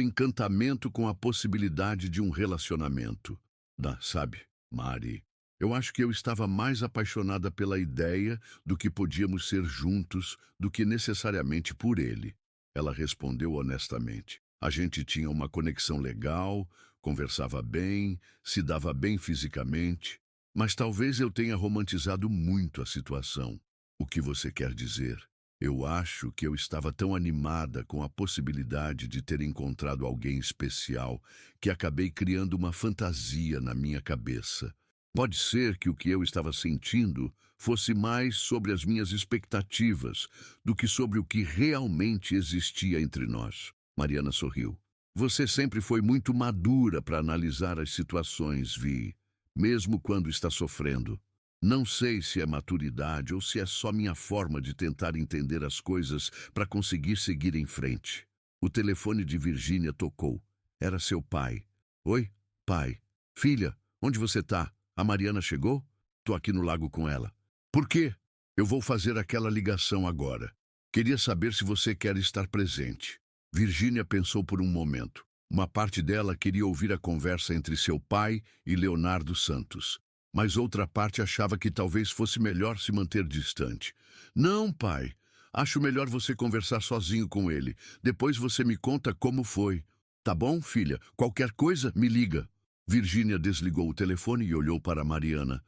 encantamento com a possibilidade de um relacionamento? Sabe, Mari, eu acho que eu estava mais apaixonada pela ideia do que podíamos ser juntos do que necessariamente por ele. Ela respondeu honestamente. A gente tinha uma conexão legal, conversava bem, se dava bem fisicamente, mas talvez eu tenha romantizado muito a situação. O que você quer dizer? Eu acho que eu estava tão animada com a possibilidade de ter encontrado alguém especial que acabei criando uma fantasia na minha cabeça. Pode ser que o que eu estava sentindo fosse mais sobre as minhas expectativas do que sobre o que realmente existia entre nós. Mariana sorriu. Você sempre foi muito madura para analisar as situações, Vi, mesmo quando está sofrendo. Não sei se é maturidade ou se é só minha forma de tentar entender as coisas para conseguir seguir em frente. O telefone de Virgínia tocou. Era seu pai. Oi, pai. Filha, onde você tá? A Mariana chegou? Tô aqui no lago com ela. Por quê? Eu vou fazer aquela ligação agora. Queria saber se você quer estar presente. Virgínia pensou por um momento. Uma parte dela queria ouvir a conversa entre seu pai e Leonardo Santos, mas outra parte achava que talvez fosse melhor se manter distante. Não, pai. Acho melhor você conversar sozinho com ele. Depois você me conta como foi. Tá bom, filha? Qualquer coisa, me liga. Virgínia desligou o telefone e olhou para Mariana.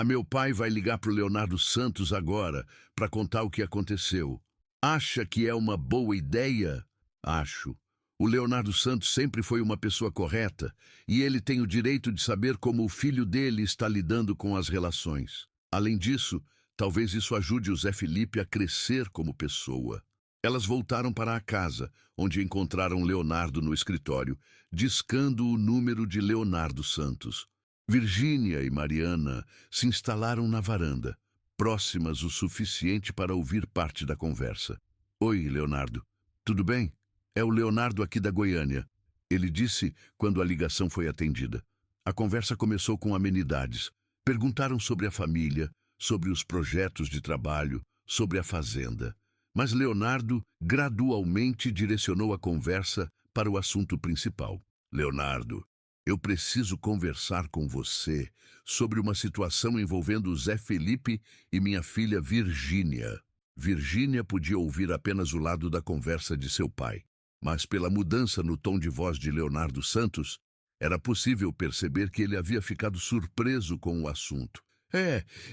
Meu pai vai ligar para o Leonardo Santos agora para contar o que aconteceu. Acha que é uma boa ideia? Acho. O Leonardo Santos sempre foi uma pessoa correta e ele tem o direito de saber como o filho dele está lidando com as relações. Além disso, talvez isso ajude o Zé Felipe a crescer como pessoa. Elas voltaram para a casa, onde encontraram Leonardo no escritório, discando o número de Leonardo Santos. Virgínia e Mariana se instalaram na varanda, próximas o suficiente para ouvir parte da conversa. Oi, Leonardo. Tudo bem? É o Leonardo aqui da Goiânia. Ele disse quando a ligação foi atendida. A conversa começou com amenidades. Perguntaram sobre a família, sobre os projetos de trabalho, sobre a fazenda. Mas Leonardo gradualmente direcionou a conversa para o assunto principal. Leonardo, eu preciso conversar com você sobre uma situação envolvendo o Zé Felipe e minha filha Virgínia. Virgínia podia ouvir apenas o lado da conversa de seu pai, mas pela mudança no tom de voz de Leonardo Santos, era possível perceber que ele havia ficado surpreso com o assunto.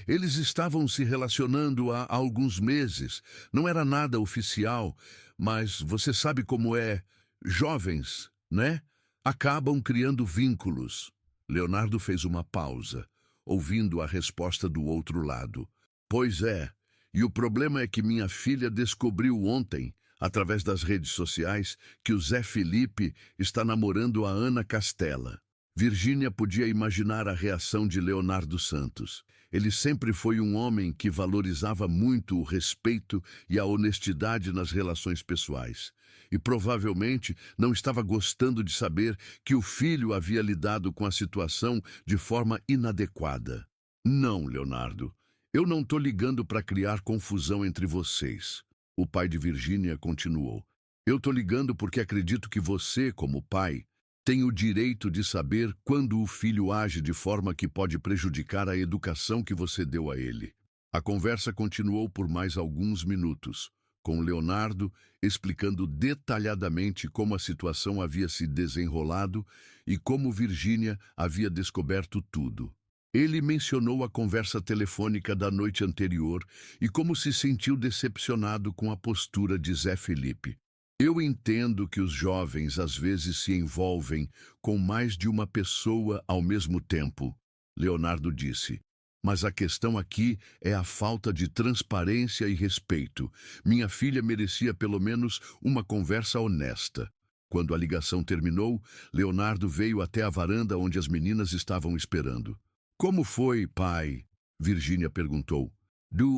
Eles estavam se relacionando há alguns meses. Não era nada oficial, mas você sabe como é. Jovens, né? Acabam criando vínculos. Leonardo fez uma pausa, ouvindo a resposta do outro lado. Pois é, e o problema é que minha filha descobriu ontem, através das redes sociais, que o Zé Felipe está namorando a Ana Castela. Virgínia podia imaginar a reação de Leonardo Santos. Ele sempre foi um homem que valorizava muito o respeito e a honestidade nas relações pessoais. E provavelmente não estava gostando de saber que o filho havia lidado com a situação de forma inadequada. Não, Leonardo. Eu não estou ligando para criar confusão entre vocês. O pai de Virgínia continuou. Eu estou ligando porque acredito que você, como pai, tem o direito de saber quando o filho age de forma que pode prejudicar a educação que você deu a ele. A conversa continuou por mais alguns minutos, com Leonardo explicando detalhadamente como a situação havia se desenrolado e como Virgínia havia descoberto tudo. Ele mencionou a conversa telefônica da noite anterior e como se sentiu decepcionado com a postura de Zé Felipe. Eu entendo que os jovens às vezes se envolvem com mais de uma pessoa ao mesmo tempo, Leonardo disse. Mas a questão aqui é a falta de transparência e respeito. Minha filha merecia pelo menos uma conversa honesta. Quando a ligação terminou, Leonardo veio até a varanda onde as meninas estavam esperando. Como foi, pai? Virgínia perguntou.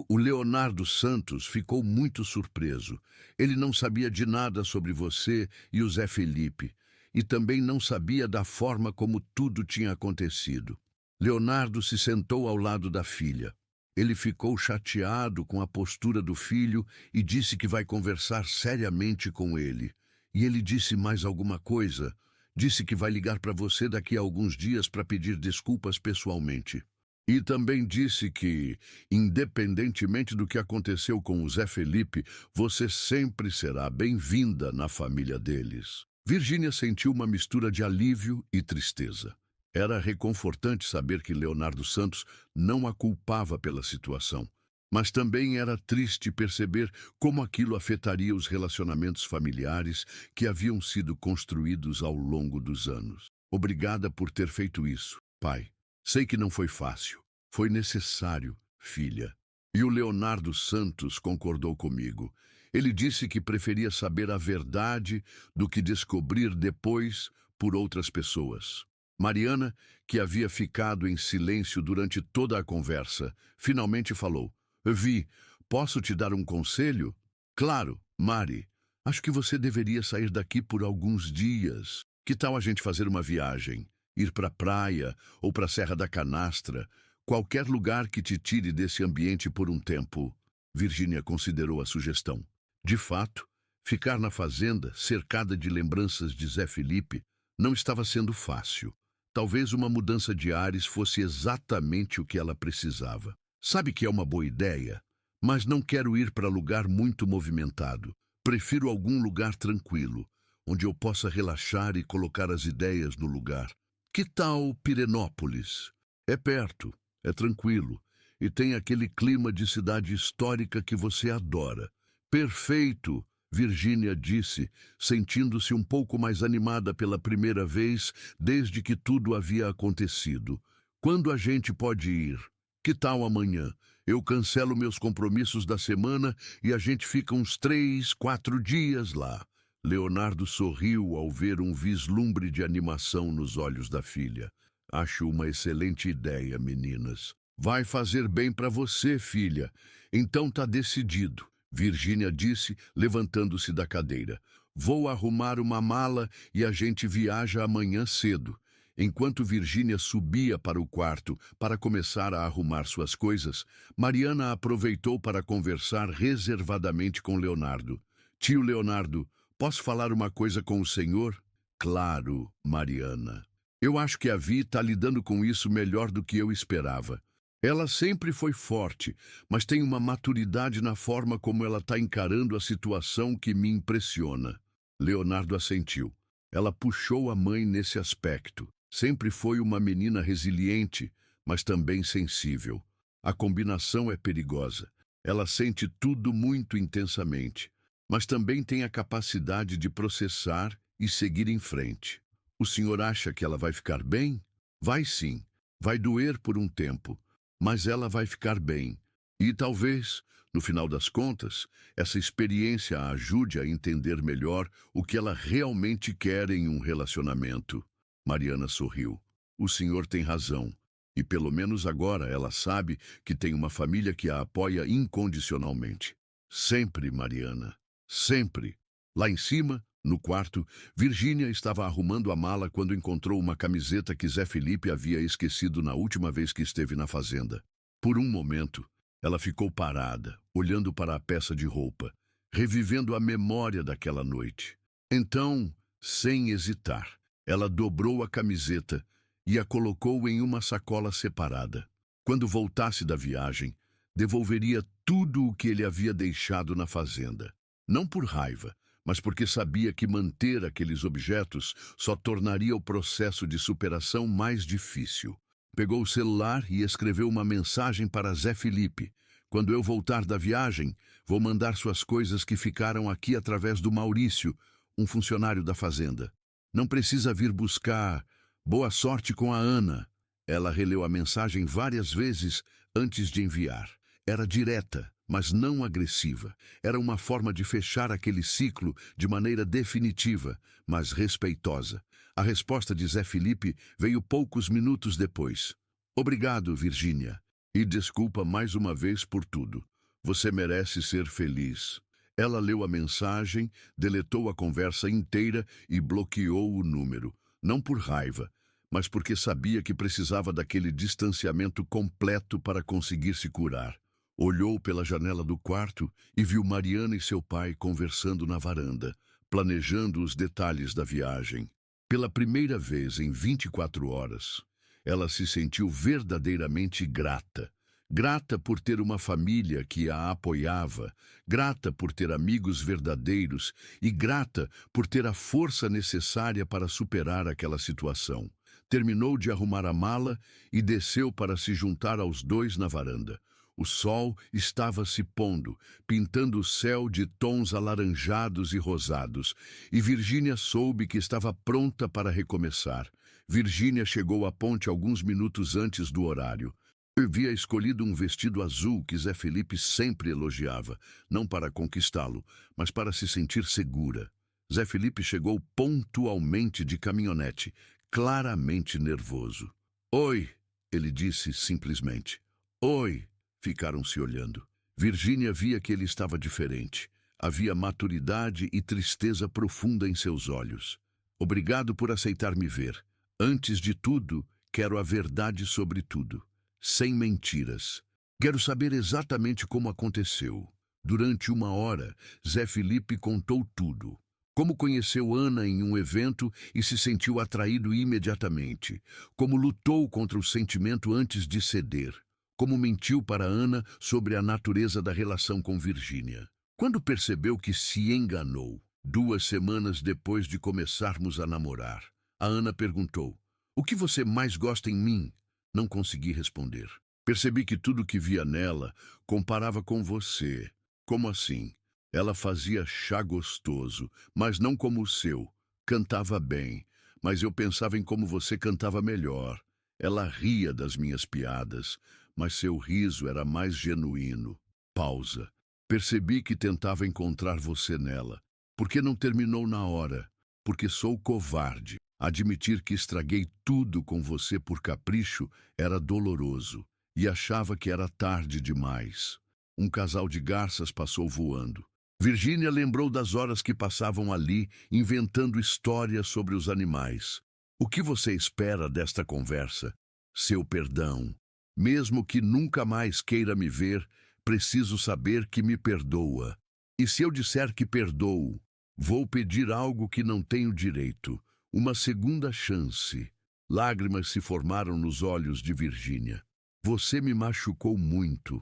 O Leonardo Santos ficou muito surpreso. Ele não sabia de nada sobre você e o Zé Felipe, e também não sabia da forma como tudo tinha acontecido. Leonardo se sentou ao lado da filha. Ele ficou chateado com a postura do filho e disse que vai conversar seriamente com ele. E ele disse mais alguma coisa. Disse que vai ligar para você daqui a alguns dias para pedir desculpas pessoalmente. E também disse que, independentemente do que aconteceu com o Zé Felipe, você sempre será bem-vinda na família deles. Virgínia sentiu uma mistura de alívio e tristeza. Era reconfortante saber que Leonardo Santos não a culpava pela situação, mas também era triste perceber como aquilo afetaria os relacionamentos familiares que haviam sido construídos ao longo dos anos. Obrigada por ter feito isso, pai. Sei que não foi fácil. Foi necessário, filha. E o Leonardo Santos concordou comigo. Ele disse que preferia saber a verdade do que descobrir depois por outras pessoas. Mariana, que havia ficado em silêncio durante toda a conversa, finalmente falou. Vi, posso te dar um conselho? Claro, Mari. Acho que você deveria sair daqui por alguns dias. Que tal a gente fazer uma viagem? Ir para a praia ou para a Serra da Canastra, qualquer lugar que te tire desse ambiente por um tempo. Virgínia considerou a sugestão. De fato, ficar na fazenda, cercada de lembranças de Zé Felipe, não estava sendo fácil. Talvez uma mudança de ares fosse exatamente o que ela precisava. Sabe que é uma boa ideia, mas não quero ir para lugar muito movimentado. Prefiro algum lugar tranquilo, onde eu possa relaxar e colocar as ideias no lugar. Que tal Pirenópolis? É perto, é tranquilo e tem aquele clima de cidade histórica que você adora. Perfeito, Virgínia disse, sentindo-se um pouco mais animada pela primeira vez desde que tudo havia acontecido. Quando a gente pode ir? Que tal amanhã? Eu cancelo meus compromissos da semana e a gente fica uns 3, 4 dias lá. Leonardo sorriu ao ver um vislumbre de animação nos olhos da filha. Acho uma excelente ideia, meninas. Vai fazer bem para você, filha. Então tá decidido, Virgínia disse, levantando-se da cadeira. Vou arrumar uma mala e a gente viaja amanhã cedo. Enquanto Virgínia subia para o quarto para começar a arrumar suas coisas, Mariana aproveitou para conversar reservadamente com Leonardo. Tio Leonardo, posso falar uma coisa com o senhor? Claro, Mariana. Eu acho que a Vi está lidando com isso melhor do que eu esperava. Ela sempre foi forte, mas tem uma maturidade na forma como ela está encarando a situação que me impressiona. Leonardo assentiu. Ela puxou a mãe nesse aspecto. Sempre foi uma menina resiliente, mas também sensível. A combinação é perigosa. Ela sente tudo muito intensamente, mas também tem a capacidade de processar e seguir em frente. O senhor acha que ela vai ficar bem? Vai sim. Vai doer por um tempo, mas ela vai ficar bem. E talvez, no final das contas, essa experiência a ajude a entender melhor o que ela realmente quer em um relacionamento. Mariana sorriu. O senhor tem razão. E pelo menos agora ela sabe que tem uma família que a apoia incondicionalmente. Sempre, Mariana. Sempre. Lá em cima, no quarto, Virgínia estava arrumando a mala quando encontrou uma camiseta que Zé Felipe havia esquecido na última vez que esteve na fazenda. Por um momento, ela ficou parada, olhando para a peça de roupa, revivendo a memória daquela noite. Então, sem hesitar, ela dobrou a camiseta e a colocou em uma sacola separada. Quando voltasse da viagem, devolveria tudo o que ele havia deixado na fazenda. Não por raiva, mas porque sabia que manter aqueles objetos só tornaria o processo de superação mais difícil. Pegou o celular e escreveu uma mensagem para Zé Felipe. Quando eu voltar da viagem, vou mandar suas coisas que ficaram aqui através do Maurício, um funcionário da fazenda. Não precisa vir buscar. Boa sorte com a Ana. Ela releu a mensagem várias vezes antes de enviar. Era direta, mas não agressiva. Era uma forma de fechar aquele ciclo de maneira definitiva, mas respeitosa. A resposta de Zé Felipe veio poucos minutos depois. Obrigado, Virgínia. E desculpa mais uma vez por tudo. Você merece ser feliz. Ela leu a mensagem, deletou a conversa inteira e bloqueou o número. Não por raiva, mas porque sabia que precisava daquele distanciamento completo para conseguir se curar. Olhou pela janela do quarto e viu Mariana e seu pai conversando na varanda, planejando os detalhes da viagem. Pela primeira vez em 24 horas, ela se sentiu verdadeiramente grata. Grata por ter uma família que a apoiava, grata por ter amigos verdadeiros e grata por ter a força necessária para superar aquela situação. Terminou de arrumar a mala e desceu para se juntar aos dois na varanda. O sol estava se pondo, pintando o céu de tons alaranjados e rosados, e Virgínia soube que estava pronta para recomeçar. Virgínia chegou à ponte alguns minutos antes do horário. Havia escolhido um vestido azul que Zé Felipe sempre elogiava, não para conquistá-lo, mas para se sentir segura. Zé Felipe chegou pontualmente de caminhonete, claramente nervoso. "Oi", ele disse simplesmente. "Oi." Ficaram se olhando. Virgínia via que ele estava diferente. Havia maturidade e tristeza profunda em seus olhos. "Obrigado por aceitar me ver. Antes de tudo, quero a verdade sobre tudo. Sem mentiras. Quero saber exatamente como aconteceu. Durante 1 hora, Zé Felipe contou tudo. Como conheceu Ana em um evento e se sentiu atraído imediatamente. Como lutou contra o sentimento antes de ceder. Como mentiu para Ana sobre a natureza da relação com Virgínia. Quando percebeu que se enganou, 2 semanas depois de começarmos a namorar, a Ana perguntou: "O que você mais gosta em mim?" Não consegui responder. Percebi que tudo que via nela comparava com você. Como assim? Ela fazia chá gostoso, mas não como o seu. Cantava bem, mas eu pensava em como você cantava melhor. Ela ria das minhas piadas, mas seu riso era mais genuíno. Pausa. Percebi que tentava encontrar você nela. Por que não terminou na hora? Porque sou covarde. Admitir que estraguei tudo com você por capricho era doloroso. E achava que era tarde demais. Um casal de garças passou voando. Virgínia lembrou das horas que passavam ali, inventando histórias sobre os animais. O que você espera desta conversa? Seu perdão. Mesmo que nunca mais queira me ver, preciso saber que me perdoa. E se eu disser que perdoo, vou pedir algo que não tenho direito. Uma segunda chance. Lágrimas se formaram nos olhos de Virgínia. Você me machucou muito.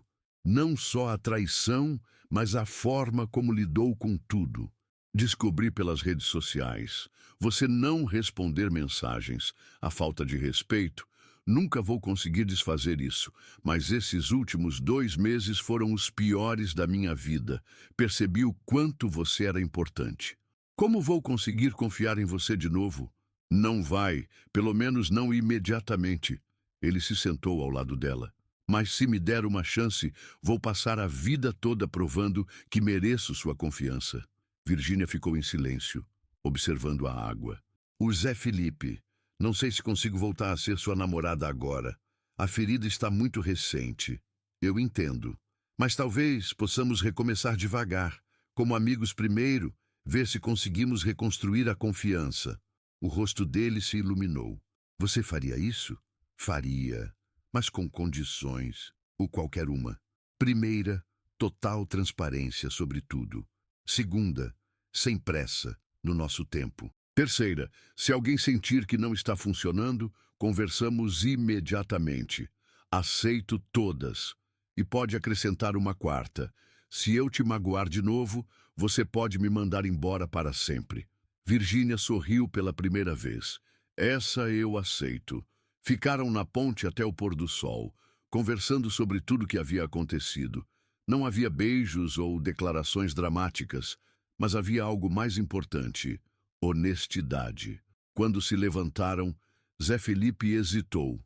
Não só a traição, mas a forma como lidou com tudo. Descobri pelas redes sociais. Você não responder mensagens, a falta de respeito. Nunca vou conseguir desfazer isso, mas esses últimos 2 meses foram os piores da minha vida. Percebi o quanto você era importante. Como vou conseguir confiar em você de novo? Não vai, pelo menos não imediatamente. Ele se sentou ao lado dela. Mas se me der uma chance, vou passar a vida toda provando que mereço sua confiança. Virgínia ficou em silêncio, observando a água. O Zé Felipe. Não sei se consigo voltar a ser sua namorada agora. A ferida está muito recente. Eu entendo. Mas talvez possamos recomeçar devagar. Como amigos primeiro, ver se conseguimos reconstruir a confiança. O rosto dele se iluminou. Você faria isso? Faria, mas com condições, ou qualquer uma. Primeira, total transparência sobre tudo. Segunda, sem pressa, no nosso tempo. Terceira, se alguém sentir que não está funcionando, conversamos imediatamente. Aceito todas. E pode acrescentar uma quarta. Se eu te magoar de novo, você pode me mandar embora para sempre. Virgínia sorriu pela primeira vez. Essa eu aceito. Ficaram na ponte até o pôr do sol, conversando sobre tudo o que havia acontecido. Não havia beijos ou declarações dramáticas, mas havia algo mais importante: honestidade. Quando se levantaram, Zé Felipe hesitou.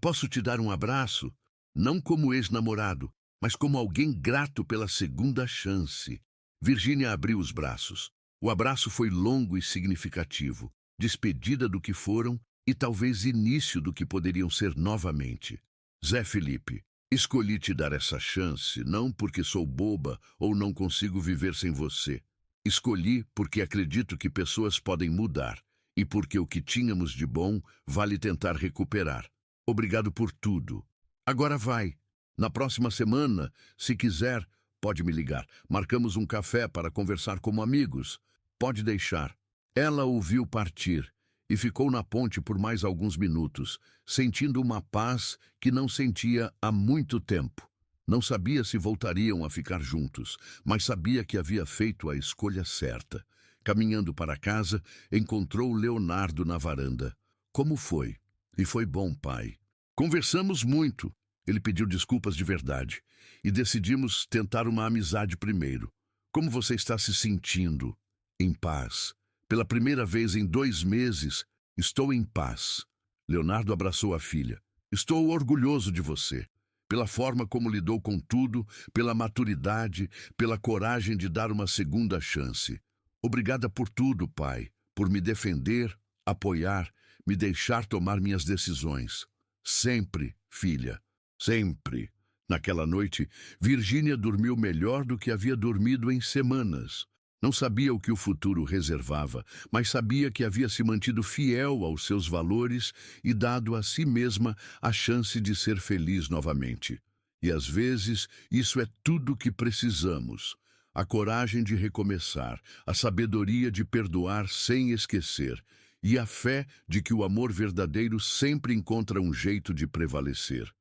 Posso te dar um abraço? Não como ex-namorado, mas como alguém grato pela segunda chance. Virgínia abriu os braços. O abraço foi longo e significativo, despedida do que foram e talvez início do que poderiam ser novamente. Zé Felipe, escolhi te dar essa chance, não porque sou boba ou não consigo viver sem você. Escolhi porque acredito que pessoas podem mudar e porque o que tínhamos de bom vale tentar recuperar. Obrigado por tudo. Agora vai. Na próxima semana, se quiser, pode me ligar. Marcamos um café para conversar como amigos. Pode deixar. Ela o viu partir e ficou na ponte por mais alguns minutos, sentindo uma paz que não sentia há muito tempo. Não sabia se voltariam a ficar juntos, mas sabia que havia feito a escolha certa. Caminhando para casa, encontrou Leonardo na varanda. Como foi? E foi bom, pai. Conversamos muito. Ele pediu desculpas de verdade. E decidimos tentar uma amizade primeiro. Como você está se sentindo? Em paz. Pela primeira vez em 2 meses, estou em paz. Leonardo abraçou a filha. Estou orgulhoso de você. Pela forma como lidou com tudo, pela maturidade, pela coragem de dar uma segunda chance. Obrigada por tudo, pai. Por me defender, apoiar, me deixar tomar minhas decisões. Sempre, filha. Sempre. Naquela noite, Virgínia dormiu melhor do que havia dormido em semanas. Não sabia o que o futuro reservava, mas sabia que havia se mantido fiel aos seus valores e dado a si mesma a chance de ser feliz novamente. E às vezes, isso é tudo o que precisamos. a coragem de recomeçar, a sabedoria de perdoar sem esquecer e a fé de que o amor verdadeiro sempre encontra um jeito de prevalecer.